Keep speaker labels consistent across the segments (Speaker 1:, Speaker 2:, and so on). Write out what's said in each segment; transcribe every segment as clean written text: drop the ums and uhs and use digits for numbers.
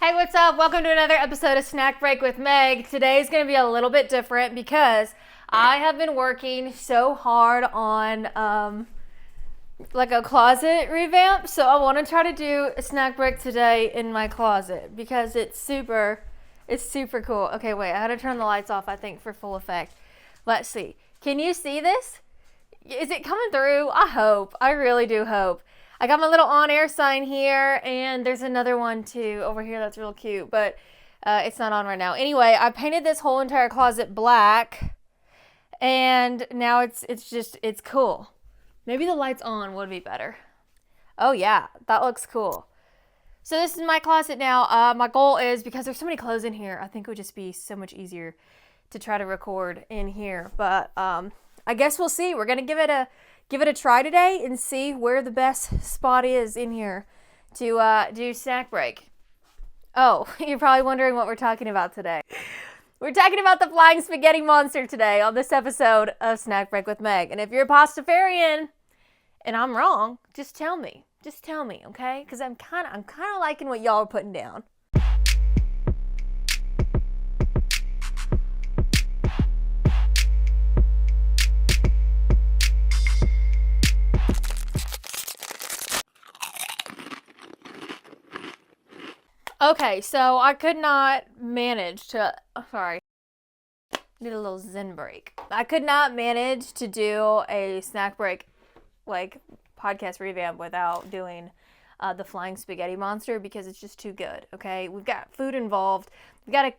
Speaker 1: Hey, what's up? Welcome to another episode of Snack Break with Meg. Today's going to be a little bit different because I have been working so hard on like a closet revamp. So I want to try to do a snack break today in my closet because it's super cool. Okay, wait, I had to turn the lights off, I think, for full effect. Let's see. Can you see this? Is it coming through? I hope. I really do hope. I got my little on-air sign here, and there's another one too over here that's real cute, but it's not on right now. Anyway, I painted this whole entire closet black, and now it's cool. Maybe the lights on would be better. Oh yeah, that looks cool. So this is my closet now. My goal is, because there's so many clothes in here, I think it would just be so much easier to try to record in here. But I guess we'll see. We're gonna give it a try today and see where the best spot is in here to do snack break. Oh, you're probably wondering what we're talking about today. We're talking about the flying spaghetti monster today on this episode of Snack Break with Meg. And if you're a pastafarian and I'm wrong, just tell me. Just tell me, okay? Because I'm kind of liking what y'all are putting down. Okay, so I could not manage to, need a little zen break. I could not manage to do a snack break, like, podcast revamp without doing the flying spaghetti monster because it's just too good, okay? We've got food involved. We've got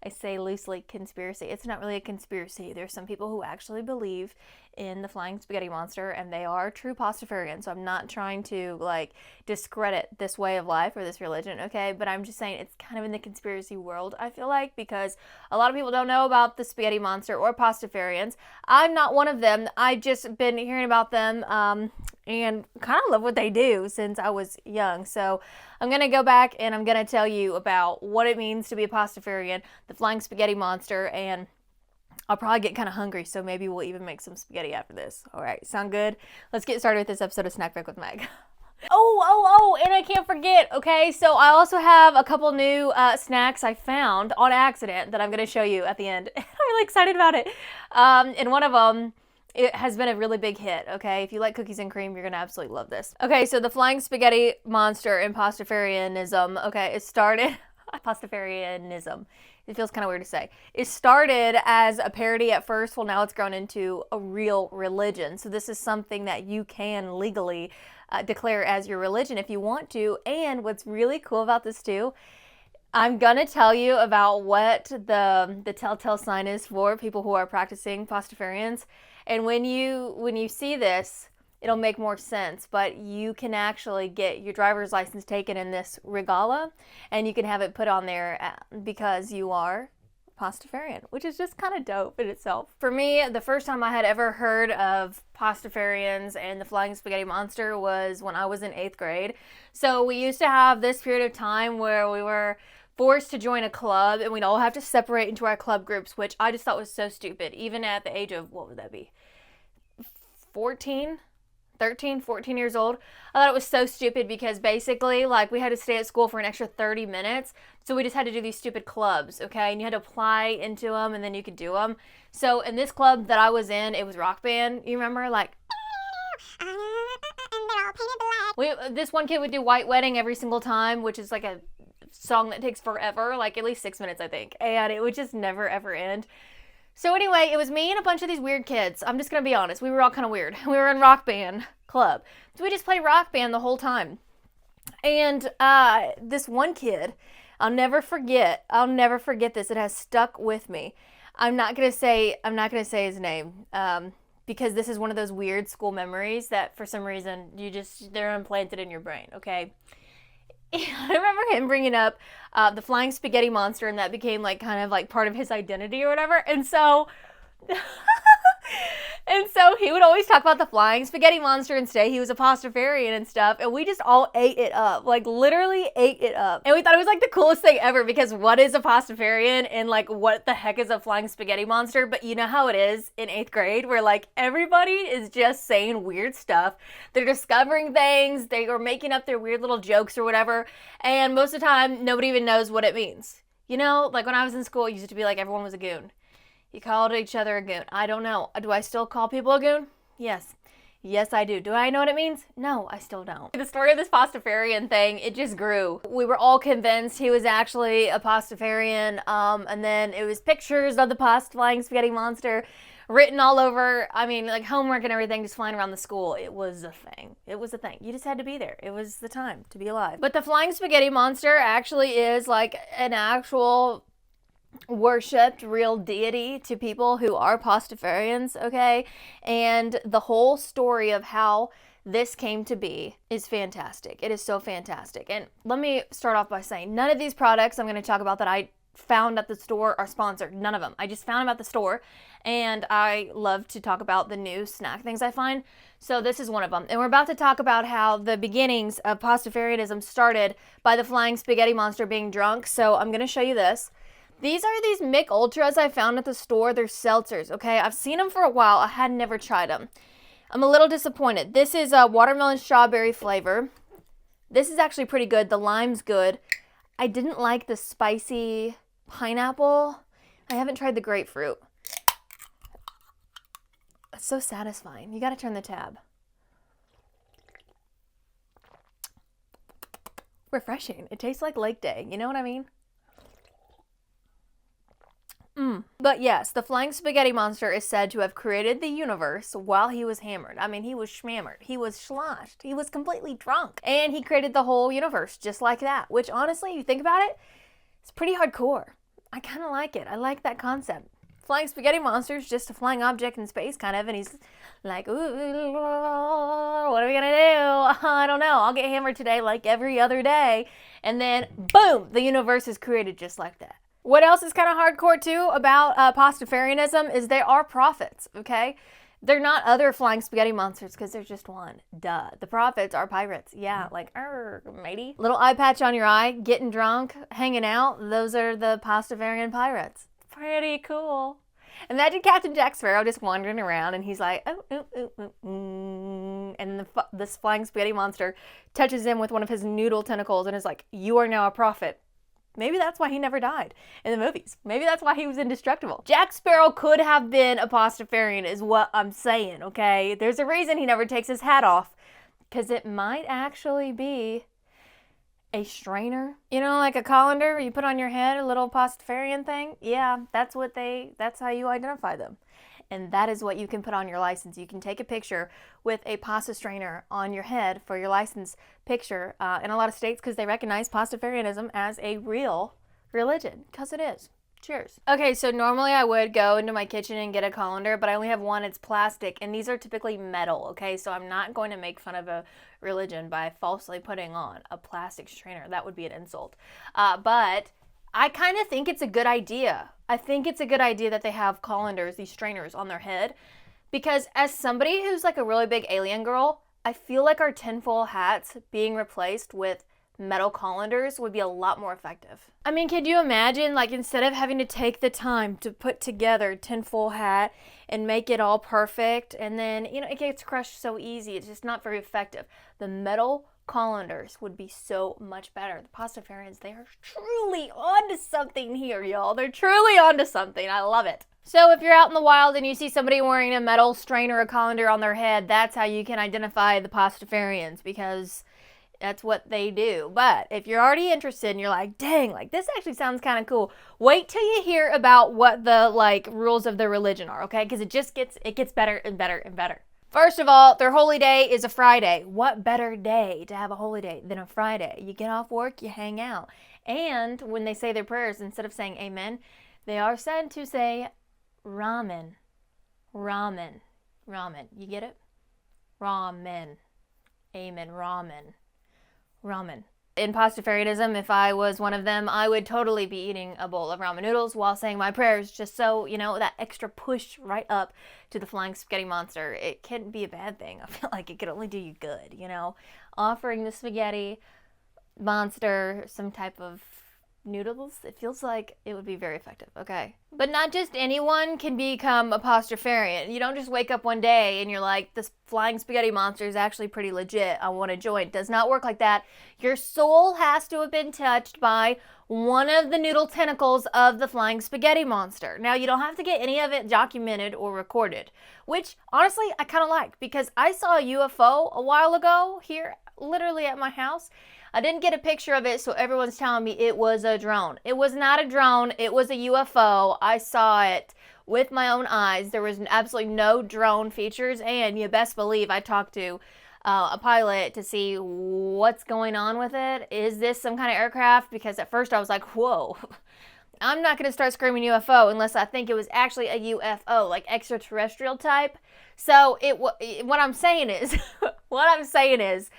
Speaker 1: I say loosely conspiracy. It's not really a conspiracy. There's some people who actually believe in the flying spaghetti monster, and they are true pastafarians. So I'm not trying to like discredit this way of life or this religion, okay? But I'm just saying it's kind of in the conspiracy world, I feel like, because a lot of people don't know about the spaghetti monster or pastafarians. I'm not one of them. I've just been hearing about them and kind of love what they do since I was young. So I'm going to go back and I'm going to tell you about what it means to be a pastafarian, the flying spaghetti monster, and I'll probably get kind of hungry, so maybe we'll even make some spaghetti after this. All right, sound good? Let's get started with this episode of Snack Break with Meg. Oh, and I can't forget, okay? So I also have a couple new snacks I found on accident that I'm going to show you at the end. I'm really excited about it. And one of them, it has been a really big hit, okay? If you like cookies and cream, you're going to absolutely love this. Okay, so the flying spaghetti monster and pastafarianism, okay, it started... Pastafarianism. It feels kind of weird to say. It started as a parody at first. Well, now it's grown into a real religion. So this is something that you can legally declare as your religion if you want to. And what's really cool about this too, I'm going to tell you about what the telltale sign is for people who are practicing pastafarians. And when you see this, it'll make more sense, but you can actually get your driver's license taken in this regala, and you can have it put on there because you are pastafarian, which is just kind of dope in itself. For me, the first time I had ever heard of pastafarians and the flying spaghetti monster was when I was in 8th grade. So we used to have this period of time where we were forced to join a club, and we'd all have to separate into our club groups, which I just thought was so stupid, even at the age of, what would that be, 13, 14 years old. I thought it was so stupid because basically, like, we had to stay at school for an extra 30 minutes. So we just had to do these stupid clubs, okay? And you had to apply into them and then you could do them. So in this club that I was in, it was rock band. You remember? Like, this one kid would do White Wedding every single time, which is like a song that takes forever, like at least 6 minutes, I think. And it would just never, ever end. So anyway, it was me and a bunch of these weird kids. I'm just going to be honest. We were all kind of weird. We were in rock band club. So we just played rock band the whole time. And this one kid, I'll never forget this. It has stuck with me. I'm not going to say his name because this is one of those weird school memories that for some reason they're implanted in your brain, okay? I remember him bringing up the flying spaghetti monster, and that became like kind of like part of his identity or whatever. And so And so he would always talk about the flying spaghetti monster and say he was a pastafarian and stuff. And we just all ate it up. Like, literally ate it up. And we thought it was like the coolest thing ever, because what is a pastafarian and like what the heck is a flying spaghetti monster? But you know how it is in 8th grade, where like everybody is just saying weird stuff. They're discovering things. They are making up their weird little jokes or whatever. And most of the time, nobody even knows what it means. You know, like when I was in school, it used to be like everyone was a goon. You called each other a goon. I don't know. Do I still call people a goon? Yes. Yes, I do. Do I know what it means? No, I still don't. The story of this pastafarian thing, it just grew. We were all convinced he was actually a pastafarian, and then it was pictures of the flying spaghetti monster written all over, I mean, like homework and everything, just flying around the school. It was a thing. It was a thing. You just had to be there. It was the time to be alive. But the flying spaghetti monster actually is like an actual worshipped real deity to people who are pastafarians, okay? And the whole story of how this came to be is fantastic. It is so fantastic. And let me start off by saying none of these products I'm going to talk about that I found at the store are sponsored. None of them. I just found them at the store, and I love to talk about the new snack things I find. So this is one of them. And we're about to talk about how the beginnings of pastafarianism started by the flying spaghetti monster being drunk. So I'm going to show you this. These are these Mick Ultras I found at the store. They're seltzers, okay? I've seen them for a while. I had never tried them. I'm a little disappointed. This is a watermelon strawberry flavor. This is actually pretty good. The lime's good. I didn't like the spicy pineapple. I haven't tried the grapefruit. It's so satisfying. You gotta turn the tab. Refreshing. It tastes like Lake Day. You know what I mean? But yes, the flying spaghetti monster is said to have created the universe while he was hammered. I mean, he was schmammered. He was sloshed. He was completely drunk. And he created the whole universe just like that, which honestly, you think about it, it's pretty hardcore. I kind of like it. I like that concept. Flying spaghetti monster is just a flying object in space, kind of, and he's like, ooh, what are we gonna do? I don't know. I'll get hammered today like every other day. And then, boom, the universe is created just like that. What else is kind of hardcore too about pastafarianism is they are prophets, okay? They're not other flying spaghetti monsters because there's just one. Duh. The prophets are pirates. Yeah, like, matey. Little eye patch on your eye, getting drunk, hanging out. Those are the pastafarian pirates. Pretty cool. Imagine Captain Jack Sparrow just wandering around and he's like, and this flying spaghetti monster touches him with one of his noodle tentacles and is like, you are now a prophet. Maybe that's why he never died in the movies. Maybe that's why he was indestructible. Jack Sparrow could have been a pastafarian is what I'm saying, okay? There's a reason he never takes his hat off, because it might actually be a strainer. You know, like a colander you put on your head, a little pastafarian thing? Yeah, that's how you identify them. And that is what you can put on your license. You can take a picture with a pasta strainer on your head for your license picture in a lot of states because they recognize pastafarianism as a real religion, because it is. Cheers. Okay, so normally I would go into my kitchen and get a colander, but I only have one. It's plastic, and these are typically metal, okay? So I'm not going to make fun of a religion by falsely putting on a plastic strainer. That would be an insult. But I kind of think it's a good idea. I think it's a good idea that they have colanders, these strainers, on their head. Because as somebody who's like a really big alien girl, I feel like our tinfoil hats being replaced with metal colanders would be a lot more effective. I mean, could you imagine, like, instead of having to take the time to put together a tinfoil hat and make it all perfect, and then, you know, it gets crushed so easy, it's just not very effective. The metal colanders would be so much better. The pastafarians, they are truly onto something here, y'all. They're truly onto something. I love it. So if you're out in the wild and you see somebody wearing a metal strainer or a colander on their head, that's how you can identify the pastafarians, because that's what they do. But if you're already interested and you're like, dang, like this actually sounds kind of cool, wait till you hear about what the like rules of the religion are, okay? Because it gets better and better and better. First of all, their holy day is a Friday. What better day to have a holy day than a Friday? You get off work, you hang out. And when they say their prayers, instead of saying amen, they are said to say ramen. Ramen. Ramen. You get it? Ramen. Amen. Ramen. Ramen. In pastafarianism, if I was one of them, I would totally be eating a bowl of ramen noodles while saying my prayers, just so, that extra push right up to the flying spaghetti monster. It can't be a bad thing. I feel like it could only do you good, Offering the spaghetti monster some type of noodles, it feels like it would be very effective, okay? But not just anyone can become a pastafarian. You don't just wake up one day and you're like, this flying spaghetti monster is actually pretty legit, I want to join. It does not work like that. Your soul has to have been touched by one of the noodle tentacles of the flying spaghetti monster. Now, you don't have to get any of it documented or recorded, which honestly I kind of like, because I saw a UFO a while ago here, literally at my house. I didn't get a picture of it, so everyone's telling me it was a drone. It was not a drone. It was a UFO. I saw it with my own eyes. There was absolutely no drone features, and you best believe I talked to a pilot to see what's going on with it. Is this some kind of aircraft? Because at first I was like, whoa. I'm not going to start screaming UFO unless I think it was actually a UFO, like extraterrestrial type. So what I'm saying is,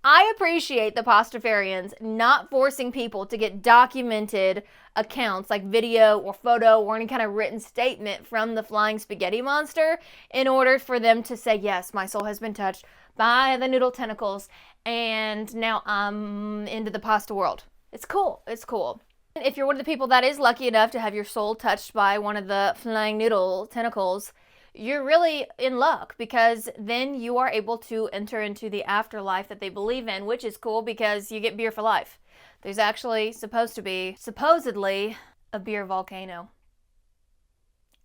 Speaker 1: I appreciate the pastafarians not forcing people to get documented accounts like video or photo or any kind of written statement from the flying spaghetti monster in order for them to say, yes, my soul has been touched by the noodle tentacles and now I'm into the pasta world. It's cool. It's cool. If you're one of the people that is lucky enough to have your soul touched by one of the flying noodle tentacles, you're really in luck, because then you are able to enter into the afterlife that they believe in, which is cool because you get beer for life. There's actually supposedly a beer volcano.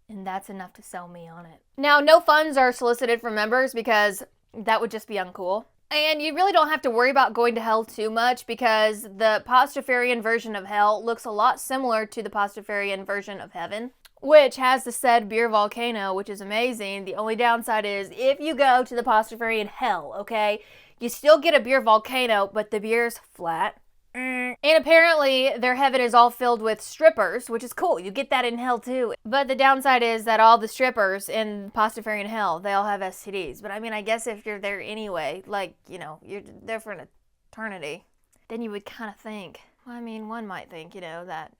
Speaker 1: And that's enough to sell me on it. Now, no funds are solicited from members because that would just be uncool. And you really don't have to worry about going to hell too much, because the pastafarian version of hell looks a lot similar to the pastafarian version of heaven, which has the said beer volcano, which is amazing. The only downside is if you go to the pastafarian hell, okay, you still get a beer volcano, but the beer's flat. And apparently their heaven is all filled with strippers, which is cool. You get that in hell too. But the downside is that all the strippers in pastafarian hell, they all have STDs. But I mean, I guess if you're there anyway, like, you're there for an eternity, then you would kind of think, well, I mean, one might think, that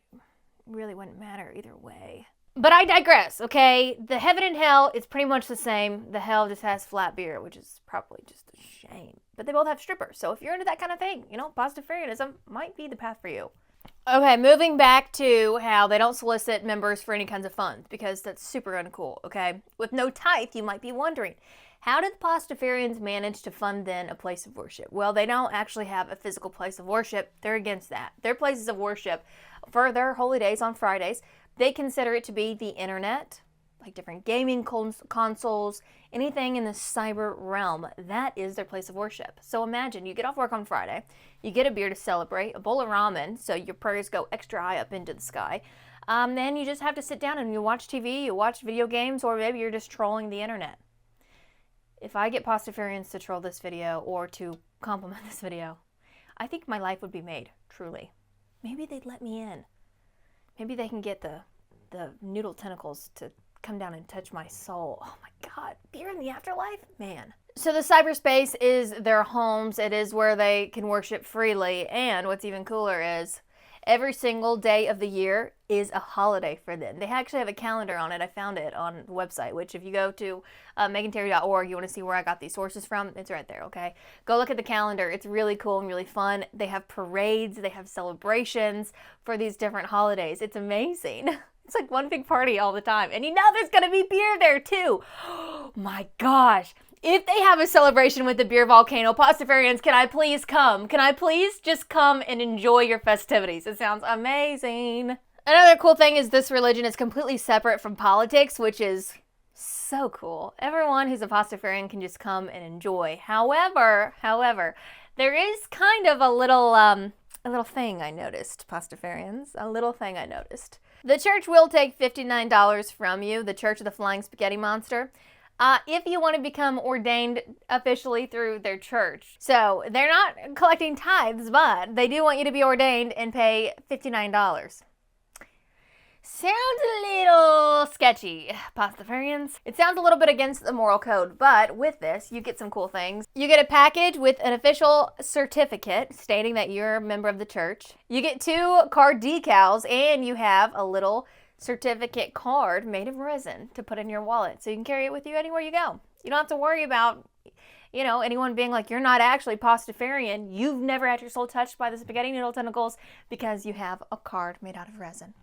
Speaker 1: really wouldn't matter either way. But I digress, okay? The heaven and hell is pretty much the same. The hell just has flat beer, which is probably just a shame. But they both have strippers, so if you're into that kind of thing, pastafarianism might be the path for you. Okay, moving back to how they don't solicit members for any kinds of funds, because that's super uncool, okay? With no tithe, you might be wondering, how did the pastafarians manage to fund then a place of worship? Well, they don't actually have a physical place of worship. They're against that. Their places of worship for their holy days on Fridays, they consider it to be the internet, like different gaming consoles, anything in the cyber realm. That is their place of worship. So imagine you get off work on Friday, you get a beer to celebrate, a bowl of ramen, so your prayers go extra high up into the sky. Then you just have to sit down and you watch TV, you watch video games, or maybe you're just trolling the internet. If I get pastafarians to troll this video or to compliment this video, I think my life would be made, truly. Maybe they'd let me in. Maybe they can get the noodle tentacles to come down and touch my soul. Oh my God, beer in the afterlife? Man. So the cyberspace is their homes. It is where they can worship freely. And what's even cooler is every single day of the year is a holiday for them. They actually have a calendar on it. I found it on the website, which if you go to meganterry.org, you want to see where I got these sources from, it's right there, okay? Go look at the calendar. It's really cool and really fun. They have parades. They have celebrations for these different holidays. It's amazing. It's like one big party all the time. And there's going to be beer there too. Oh my gosh. If they have a celebration with the beer volcano, pastafarians, can I please come? Can I please just come and enjoy your festivities? It sounds amazing. Another cool thing is this religion is completely separate from politics, which is so cool. Everyone who's a pastafarian can just come and enjoy. However, there is kind of a little thing I noticed, pastafarians. A little thing I noticed. The church will take $59 from you, the Church of the Flying Spaghetti Monster, if you want to become ordained officially through their church. So they're not collecting tithes, but they do want you to be ordained and pay $59. sounds a little sketchy, pastafarians. It sounds a little bit against the moral code, but with this, you get some cool things. You get a package with an official certificate stating that you're a member of the church. You get 2 card decals, and you have a little certificate card made of resin to put in your wallet, so you can carry it with you anywhere you go. You don't have to worry about, anyone being like, you're not actually pastafarian. You've never had your soul touched by the spaghetti noodle tentacles because you have a card made out of resin.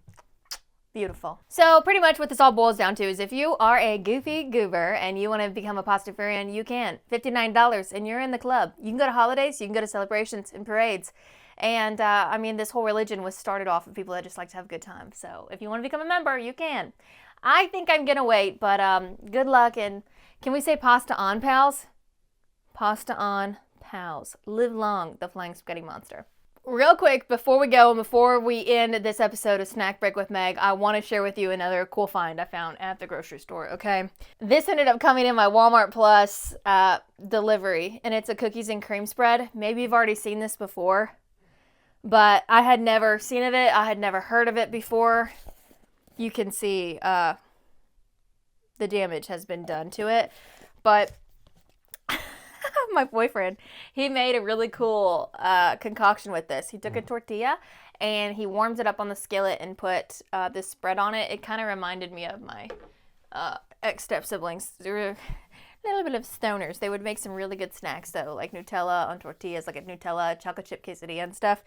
Speaker 1: Beautiful. So pretty much what this all boils down to is if you are a goofy goober and you want to become a pastafarian, you can. $59 and you're in the club. You can go to holidays, you can go to celebrations and parades. And this whole religion was started off with people that just like to have a good time. So if you want to become a member, you can. I think I'm going to wait, but good luck. And can we say pasta on, pals? Pasta on, pals. Live long, the Flying Spaghetti Monster. Real quick, before we go and before we end this episode of Snack Break with Meg, I want to share with you another cool find I found at the grocery store, okay? This ended up coming in my Walmart Plus delivery, and it's a cookies and cream spread. Maybe you've already seen this before, but I had never seen of it. I had never heard of it before. You can see the damage has been done to it, but my boyfriend, he made a really cool concoction with this. He took a tortilla and he warms it up on the skillet and put this spread on it. It kind of reminded me of my ex-step siblings. They were a little bit of stoners. They would make some really good snacks though, like Nutella on tortillas, like a Nutella chocolate chip quesadilla and stuff.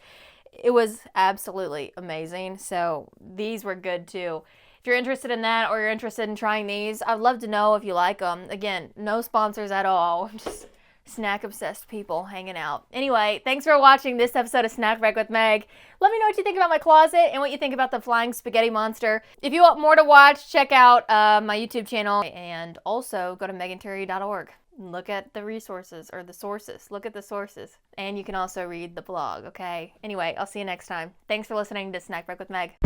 Speaker 1: It was absolutely amazing. So these were good too. If you're interested in that or you're interested in trying these, I'd love to know if you like them. Again, no sponsors at all. Just snack-obsessed people hanging out. Anyway, thanks for watching this episode of Snack Break with Meg. Let me know what you think about my closet and what you think about the Flying Spaghetti Monster. If you want more to watch, check out my YouTube channel and also go to megandterry.org. Look at the resources or the sources. Look at the sources. And you can also read the blog, okay? Anyway, I'll see you next time. Thanks for listening to Snack Break with Meg.